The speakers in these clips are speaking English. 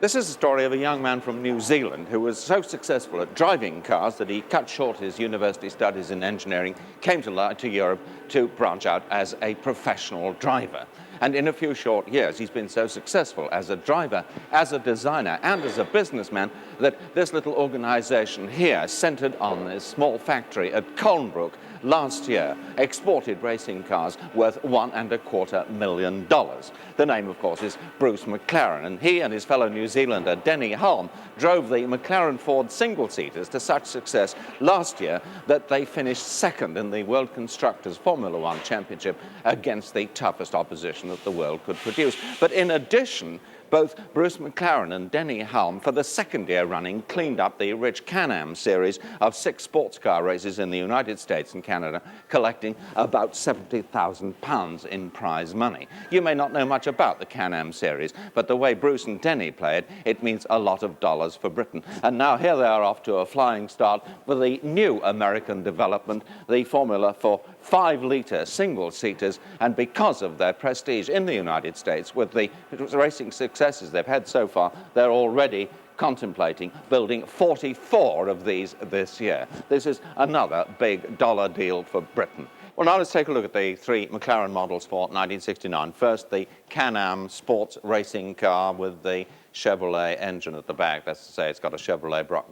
This is the story of a young man from New Zealand who was so successful at driving cars that he cut short his university studies in engineering, came to Europe to branch out as a professional driver. And in a few short years, he's been so successful as a driver, as a designer, and as a businessman that this little organization here, centered on this small factory at Colnbrook, last year exported racing cars worth $1.25 million. The name, of course, is Bruce McLaren, and he and his fellow New Zealander Denny Hulme drove the McLaren Ford single-seaters to such success last year that they finished second in the World Constructors Formula One Championship against the toughest opposition that the world could produce. But in addition, both Bruce McLaren and Denny Hulme, for the second year running, cleaned up the rich Can-Am series of 6 sports car races in the United States and Canada, collecting about £70,000 in prize money. You may not know much about the Can-Am series, but the way Bruce and Denny play it, it means a lot of dollars for Britain. And now here they are off to a flying start with the new American development, the formula for 5-litre single-seaters, and because of their prestige in the United States, with the racing successes they've had so far, they're already contemplating building 44 of these this year. This is another big dollar deal for Britain. Well, now let's take a look at the 3 McLaren models for 1969. First, the Can-Am sports racing car with the Chevrolet engine at the back. That's to say, it's got a Chevrolet block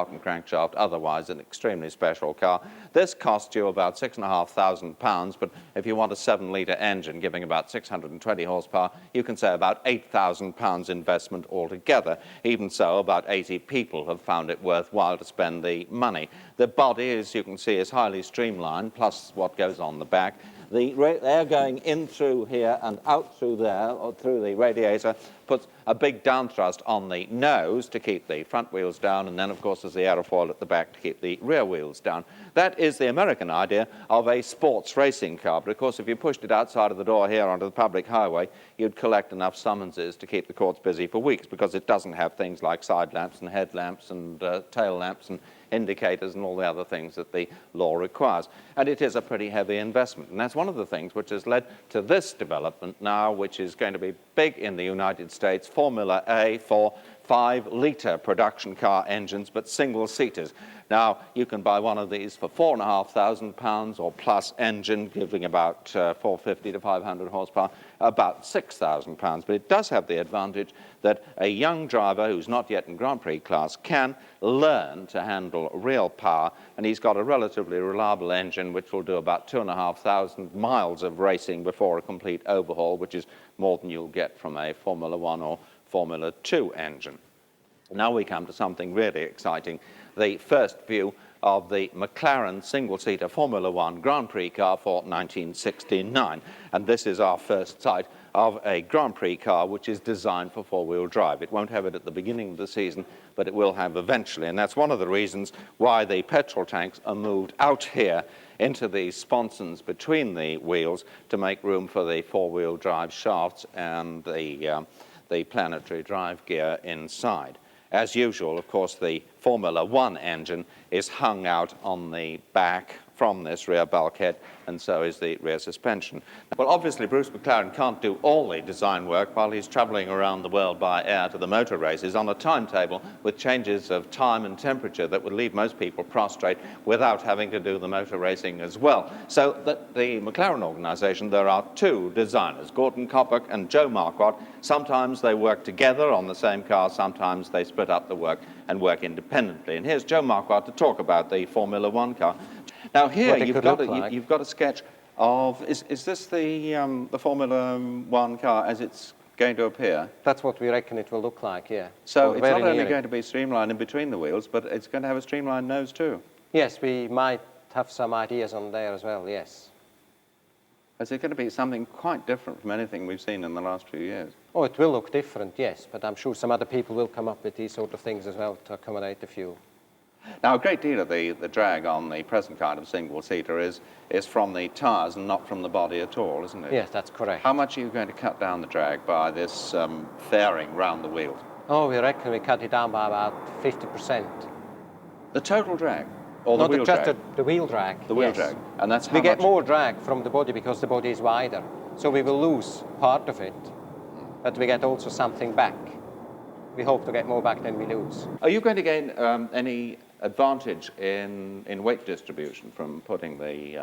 and crankshaft, otherwise an extremely special car. This cost you about £6,500, but if you want a 7-litre engine giving about 620 horsepower, you can say about £8,000 investment altogether. Even so, about 80 people have found it worthwhile to spend the money. The body, as you can see, is highly streamlined, plus what goes on the back. The air going in through here and out through there, or through the radiator, puts a big downthrust on the nose to keep the front wheels down, and then, of course, there's the aerofoil at the back to keep the rear wheels down. That is the American idea of a sports racing car, but, of course, if you pushed it outside of the door here onto the public highway, you'd collect enough summonses to keep the courts busy for weeks, because it doesn't have things like side lamps and headlamps and tail lamps and indicators and all the other things that the law requires. And it is a pretty heavy investment. And that's one of the things which has led to this development now, which is going to be big in the United States, Formula A for 5-litre production car engines, but single-seaters. Now, you can buy one of these for £4,500 or plus engine, giving about 450 to 500 horsepower, about £6,000. But it does have the advantage that a young driver who's not yet in Grand Prix class can learn to handle real power, and he's got a relatively reliable engine which will do about 2,500 miles of racing before a complete overhaul, which is more than you'll get from a Formula One or Formula 2 engine. Now we come to something really exciting, the first view of the McLaren single-seater Formula One Grand Prix car for 1969. And this is our first sight of a Grand Prix car which is designed for 4-wheel drive. It won't have it at the beginning of the season, but it will have eventually. And that's one of the reasons why the petrol tanks are moved out here into the sponsons between the wheels to make room for the 4-wheel drive shafts and the planetary drive gear inside. As usual, of course, the Formula One engine is hung out on the back from this rear bulkhead, and so is the rear suspension. Well, obviously, Bruce McLaren can't do all the design work while he's traveling around the world by air to the motor races on a timetable with changes of time and temperature that would leave most people prostrate without having to do the motor racing as well. So the McLaren organization, there are 2 designers, Gordon Coppock and Joe Marquardt. Sometimes they work together on the same car, sometimes they split up the work and work independently. And here's Joe Marquardt to talk about the Formula One car. Now here you've got a sketch of, is this the Formula One car as it's going to appear? That's what we reckon it will look like, yeah. So it's not only going to be streamlined in between the wheels, but it's going to have a streamlined nose too? Yes, we might have some ideas on there as well, yes. Is it going to be something quite different from anything we've seen in the last few years? Oh, it will look different, yes, but I'm sure some other people will come up with these sort of things as well to accommodate the fuel. Now, a great deal of the drag on the present kind of single-seater is from the tyres and not from the body at all, isn't it? Yes, that's correct. How much are you going to cut down the drag by this fairing round the wheels? Oh, we reckon we cut it down by about 50%. The total drag? Or the wheel just drag? the wheel drag. The wheel yes. drag. And that's how we get much? more drag from the body because the body is wider. So we will lose part of it, but we get also something back. we hope to get more back than we lose. Are you going to gain any advantage in weight distribution from putting the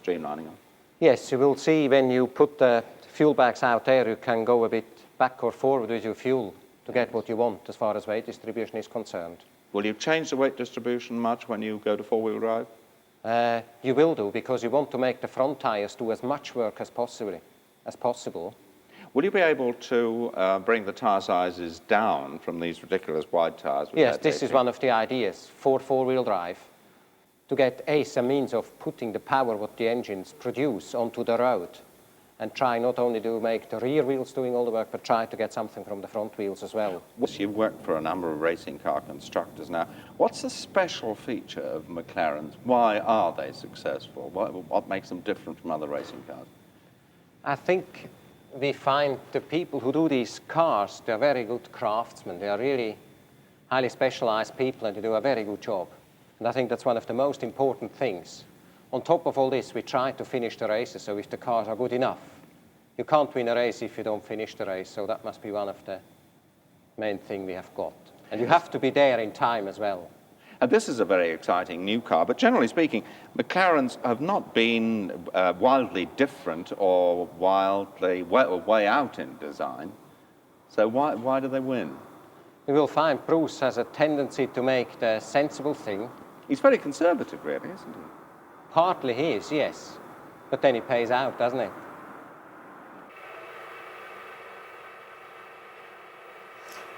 streamlining on? Yes, you will see when you put the fuel bags out there, you can go a bit back or forward with your fuel to get what you want as far as weight distribution is concerned. Will you change the weight distribution much when you go to four-wheel drive? You will do, because you want to make the front tyres do as much work as possible. Will you be able to bring the tyre sizes down from these ridiculous wide tyres? Yes, this is one of the ideas for four-wheel drive, to get a means of putting the power what the engines produce onto the road, and try not only to make the rear wheels doing all the work, but try to get something from the front wheels as well. You've worked for a number of racing car constructors now. What's the special feature of McLarens? Why are they successful? What makes them different from other racing cars? I think we find the people who do these cars, they're very good craftsmen. They are really highly specialized people, and they do a very good job. And I think that's one of the most important things. On top of all this, we try to finish the races, so if the cars are good enough. You can't win a race if you don't finish the race, so that must be one of the main things we have got. And you have to be there in time as well. And this is a very exciting new car, but generally speaking, McLarens have not been wildly different or wildly way out in design. So why do they win? You will find Bruce has a tendency to make the sensible thing. He's very conservative, really, isn't he? Partly he is, yes. But then he pays out, doesn't he?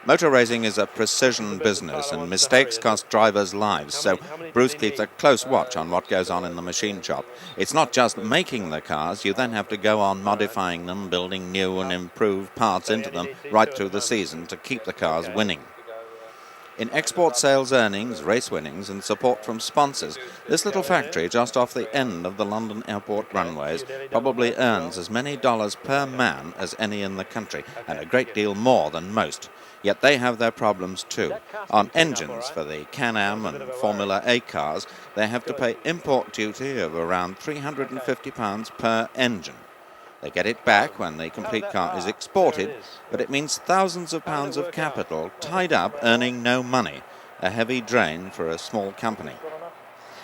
Motor racing is a precision business, and mistakes cost drivers' lives, so Bruce keeps a close watch on what goes on in the machine shop. It's not just making the cars, you then have to go on modifying them, building new and improved parts into them right through the season to keep the cars winning. In export sales earnings, race winnings and support from sponsors, this little factory just off the end of the London airport runways probably earns as many dollars per man as any in the country, and a great deal more than most. Yet they have their problems too. On engines for the Can-Am and Formula A cars, they have to pay import duty of around £350 per engine. They get it back when the complete car is exported, but it means thousands of pounds of capital tied up earning no money, a heavy drain for a small company.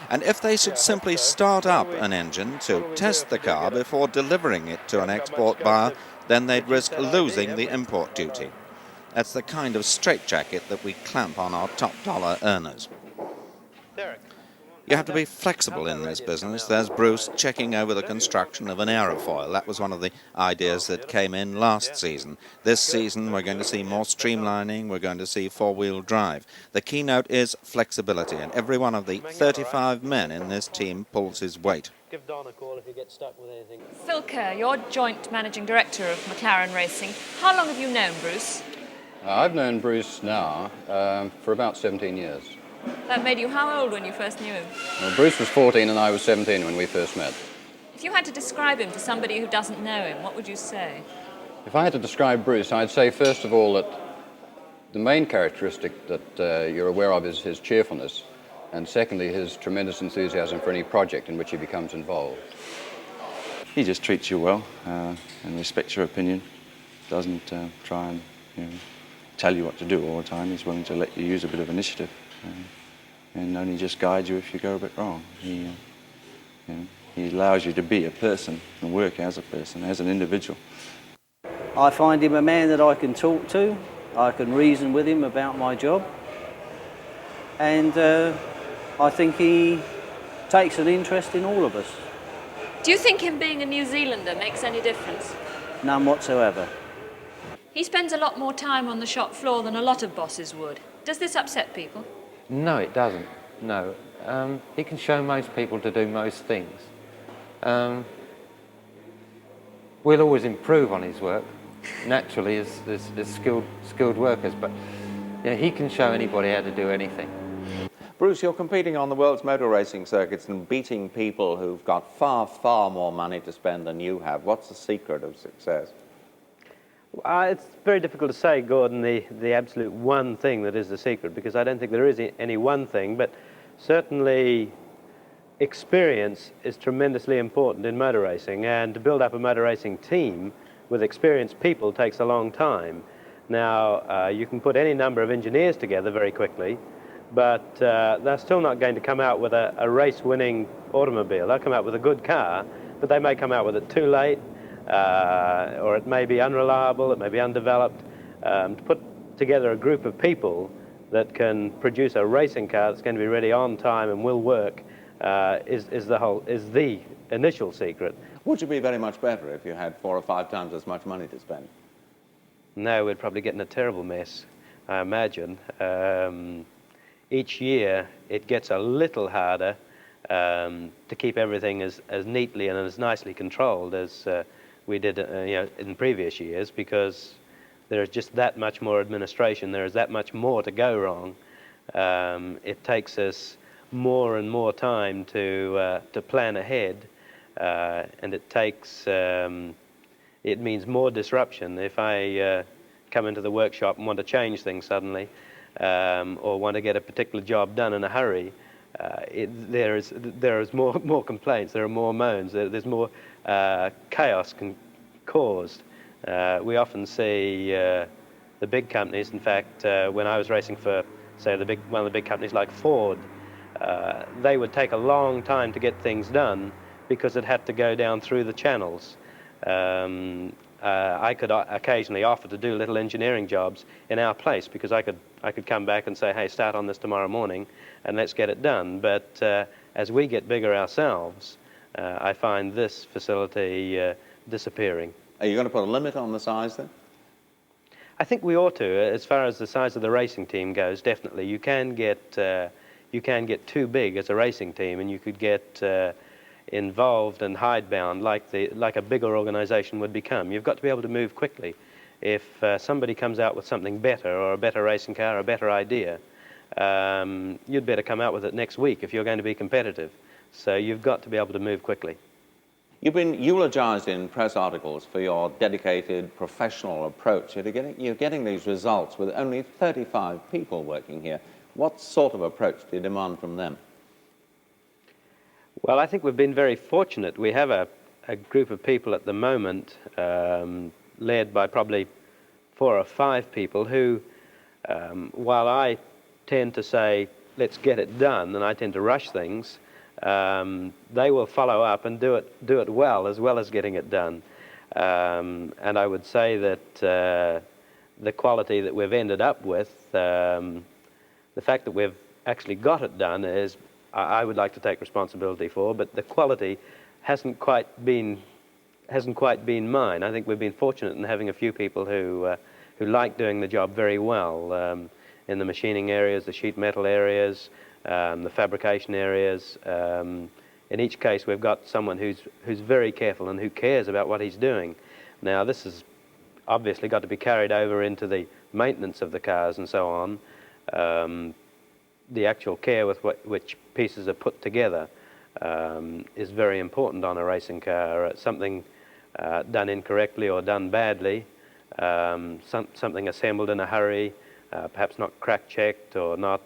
And if they should simply start up an engine to test the car before delivering it to an export buyer, then they'd risk losing the import duty. That's the kind of straitjacket that we clamp on our top dollar earners. You have to be flexible in this business. There's Bruce checking over the construction of an aerofoil. That was one of the ideas that came in last season. This season we're going to see more streamlining, we're going to see four-wheel drive. The keynote is flexibility, and every one of the 35 men in this team pulls his weight. Give Don a call if you get stuck with anything. Phil Kerr, you're joint managing director of McLaren Racing. How long have you known Bruce? I've known Bruce now for about 17 years. That made you how old when you first knew him? Well, Bruce was 14 and I was 17 when we first met. If you had to describe him to somebody who doesn't know him, what would you say? If I had to describe Bruce, I'd say first of all that the main characteristic that you're aware of is his cheerfulness, and secondly his tremendous enthusiasm for any project in which he becomes involved. He just treats you well and respects your opinion, doesn't try and tell you what to do all the time. He's willing to let you use a bit of initiative. And only just guide you if you go a bit wrong. He allows you to be a person and work as a person, as an individual. I find him a man that I can talk to, I can reason with him about my job, and I think he takes an interest in all of us. Do you think him being a New Zealander makes any difference? None whatsoever. He spends a lot more time on the shop floor than a lot of bosses would. Does this upset people? No, it doesn't. No. He can show most people to do most things. We'll always improve on his work, naturally, as skilled workers, but he can show anybody how to do anything. Bruce, you're competing on the world's motor racing circuits and beating people who've got far, far more money to spend than you have. What's the secret of success? It's very difficult to say, Gordon, the absolute one thing that is the secret, because I don't think there is any one thing, but certainly experience is tremendously important in motor racing, and to build up a motor racing team with experienced people takes a long time. Now, you can put any number of engineers together very quickly, but they're still not going to come out with a race-winning automobile. They'll come out with a good car, but they may come out with it too late, or it may be unreliable, it may be undeveloped. To put together a group of people that can produce a racing car that's going to be ready on time and will work is the initial secret. Would you be very much better if you had 4 or 5 times as much money to spend? No, we'd probably get in a terrible mess, I imagine. Each year it gets a little harder to keep everything as neatly and as nicely controlled as we did in previous years, because there's just that much more administration, there is that much more to go wrong. It takes us more and more time to plan ahead, and it means more disruption. If I come into the workshop and want to change things suddenly, or want to get a particular job done in a hurry, there is more complaints, there are more moans, there's more chaos caused. We often see the big companies. In fact, when I was racing for, say, one of the big companies like Ford, they would take a long time to get things done because it had to go down through the channels. I could occasionally offer to do little engineering jobs in our place because I could come back and say, hey, start on this tomorrow morning and let's get it done. But as we get bigger ourselves, I find this facility disappearing. Are you going to put a limit on the size then? I think we ought to. As far as the size of the racing team goes, definitely. You can get too big as a racing team, and you could get involved and hidebound like a bigger organization would become. You've got to be able to move quickly. If somebody comes out with something better, or a better racing car, or a better idea, you'd better come out with it next week if you're going to be competitive. So you've got to be able to move quickly. You've been eulogized in press articles for your dedicated professional approach. You're getting these results with only 35 people working here. What sort of approach do you demand from them? Well, I think we've been very fortunate. We have a group of people at the moment, led by probably 4 or 5 people who, while I tend to say, let's get it done, and I tend to rush things, they will follow up and do it well as getting it done. And I would say that the quality that we've ended up with, the fact that we've actually got it done, is I would like to take responsibility for, but the quality hasn't quite been mine. I think we've been fortunate in having a few people who like doing the job very well, in the machining areas, the sheet metal areas, the fabrication areas. In each case, we've got someone who's very careful and who cares about what he's doing. Now, this has obviously got to be carried over into the maintenance of the cars and so on. The actual care with which pieces are put together is very important on a racing car. Something done incorrectly or done badly, something assembled in a hurry, perhaps not crack checked or not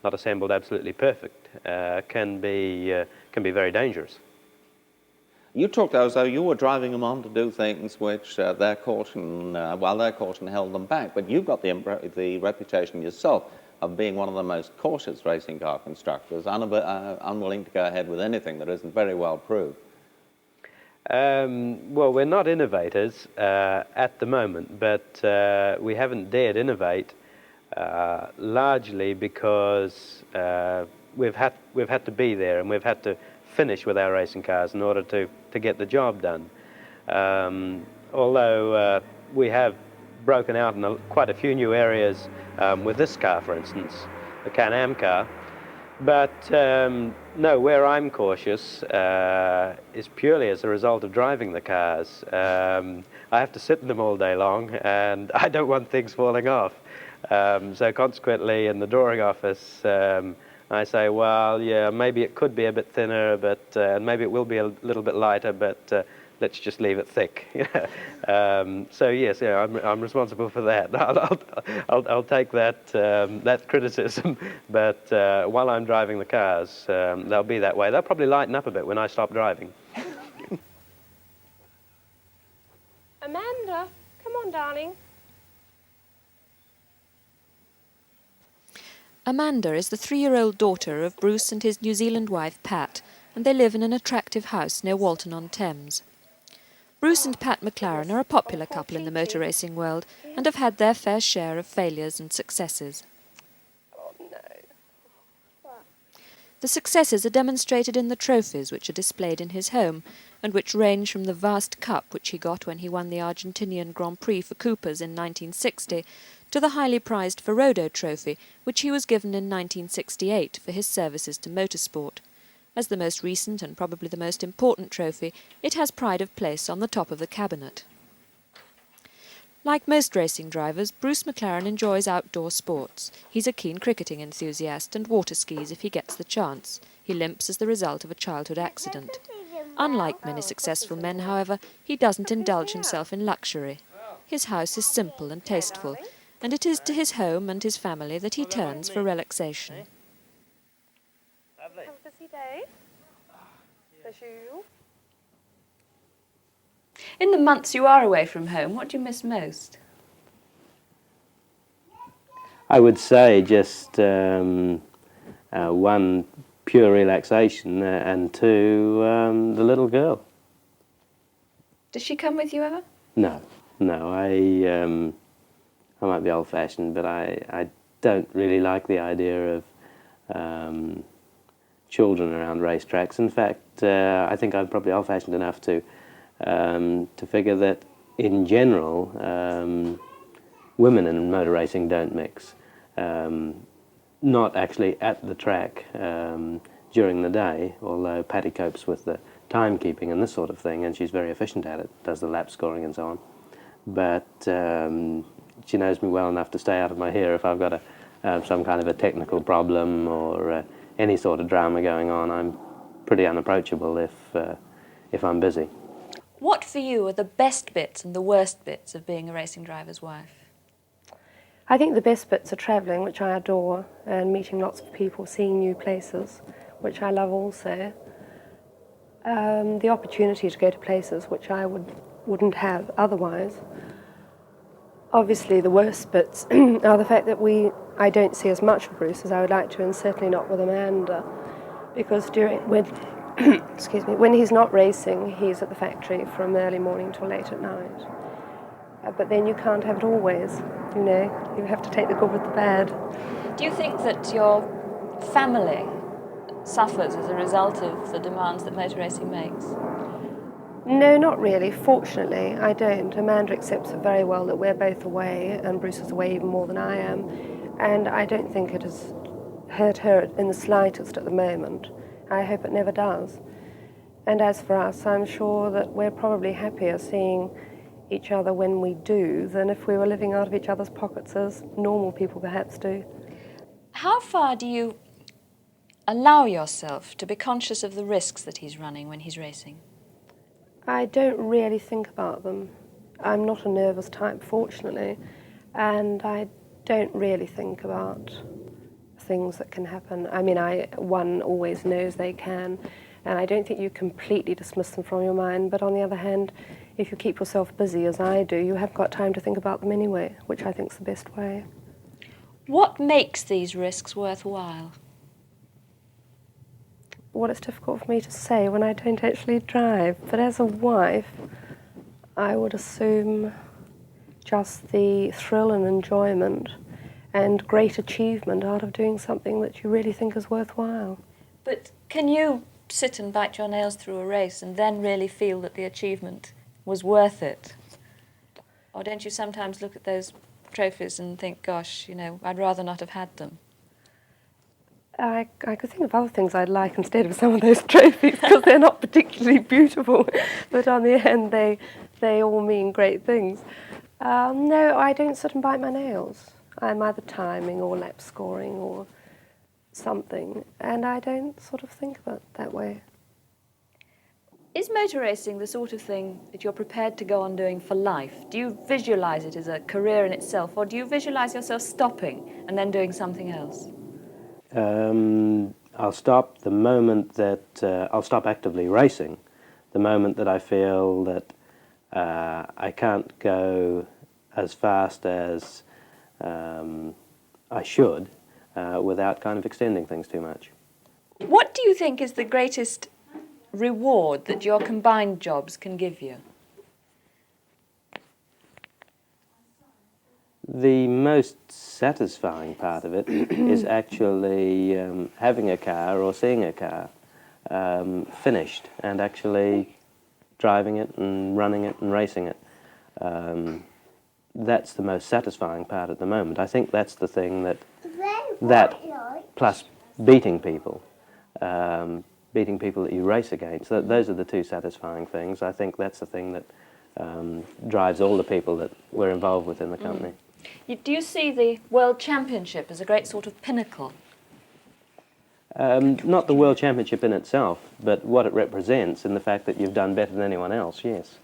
assembled absolutely perfect, can be very dangerous. You talked as though you were driving them on to do things which their caution held them back, but you've got the reputation yourself of being one of the most cautious racing car constructors, unwilling to go ahead with anything that isn't very well proved. Well, we're not innovators at the moment, but we haven't dared innovate largely because we've had to be there and we've had to finish with our racing cars in order to get the job done. Although we have broken out in quite a few new areas with this car, for instance, the Can-Am car. But no, where I'm cautious is purely as a result of driving the cars. I have to sit in them all day long, and I don't want things falling off. So consequently, in the drawing office, I say, well, yeah, maybe it could be a bit thinner, but and maybe it will be a little bit lighter, but let's just leave it thick. So yes, yeah, I'm responsible for that. I'll take that criticism. But while I'm driving the cars, they'll be that way. They'll probably lighten up a bit when I stop driving. Amanda, come on, darling. Amanda is the 3-year-old daughter of Bruce and his New Zealand wife Pat, and they live in an attractive house near Walton-on-Thames. Bruce and Pat McLaren are a popular couple in the motor racing world and have had their fair share of failures and successes. The successes are demonstrated in the trophies which are displayed in his home, and which range from the vast cup which he got when he won the Argentinian Grand Prix for Coopers in 1960, to the highly prized Ferodo Trophy, which he was given in 1968 for his services to motorsport. As the most recent and probably the most important trophy, it has pride of place on the top of the cabinet. Like most racing drivers, Bruce McLaren enjoys outdoor sports. He's a keen cricketing enthusiast and water skis if he gets the chance. He limps as the result of a childhood accident. Unlike many successful men, however, he doesn't indulge himself in luxury. His house is simple and tasteful, and it is to his home and his family that he turns for relaxation. Have a busy day. Bless you. In the months you are away from home, what do you miss most? I would say just one, pure relaxation, and two, the little girl. Does she come with you ever? No, I might be old-fashioned, but I don't really like the idea of children around racetracks. In fact, I think I'm probably old-fashioned enough to figure that, in general, women in motor racing don't mix. Not actually at the track during the day, although Patty copes with the timekeeping and this sort of thing, and she's very efficient at it, does the lap scoring and so on. But she knows me well enough to stay out of my hair if I've got some kind of a technical problem or any sort of drama going on. I'm pretty unapproachable if I'm busy. What for you are the best bits and the worst bits of being a racing driver's wife? I think the best bits are travelling, which I adore, and meeting lots of people, seeing new places, which I love also. The opportunity to go to places which I wouldn't have otherwise. Obviously the worst bits are the fact that I don't see as much of Bruce as I would like to, and certainly not with Amanda, because when he's not racing, he's at the factory from early morning till late at night. But then you can't have it always, you know. You have to take the good with the bad. Do you think that your family suffers as a result of the demands that motor racing makes? No, not really. Fortunately, I don't. Amanda accepts it very well that we're both away, and Bruce is away even more than I am. And I don't think it has hurt her in the slightest at the moment. I hope it never does. And as for us, I'm sure that we're probably happier seeing each other when we do than if we were living out of each other's pockets, as normal people perhaps do. How far do you allow yourself to be conscious of the risks that he's running when he's racing? I don't really think about them. I'm not a nervous type, fortunately, and I don't really think about things that can happen. I mean, one always knows they can, and I don't think you completely dismiss them from your mind, but on the other hand, if you keep yourself busy, as I do, you have got time to think about them anyway, which I think is the best way. What makes these risks worthwhile? Well, it's difficult for me to say when I don't actually drive, but as a wife, I would assume just the thrill and enjoyment and great achievement out of doing something that you really think is worthwhile. But can you sit and bite your nails through a race and then really feel that the achievement was worth it? Or don't you sometimes look at those trophies and think, gosh, you know, I'd rather not have had them? I could think of other things I'd like instead of some of those trophies, because they're not particularly beautiful, but on the end they all mean great things. No, I don't sit and bite my nails. I'm either timing or lap scoring or something, and I don't sort of think of it that way. Is motor racing the sort of thing that you're prepared to go on doing for life? Do you visualise it as a career in itself, or do you visualise yourself stopping and then doing something else? I'll stop the moment that I'll stop actively racing, the moment that I feel that I can't go as fast as I should, without kind of extending things too much. What do you think is the greatest reward that your combined jobs can give you? The most satisfying part of it is actually having a car or seeing a car finished and actually driving it and running it and racing it. That's the most satisfying part at the moment. I think that's the thing that plus beating people that you race against, those are the two satisfying things. I think that's the thing that drives all the people that we're involved with in the company. Do you see the World Championship as a great sort of pinnacle? Not the World Championship in itself, but what it represents in the fact that you've done better than anyone else, yes.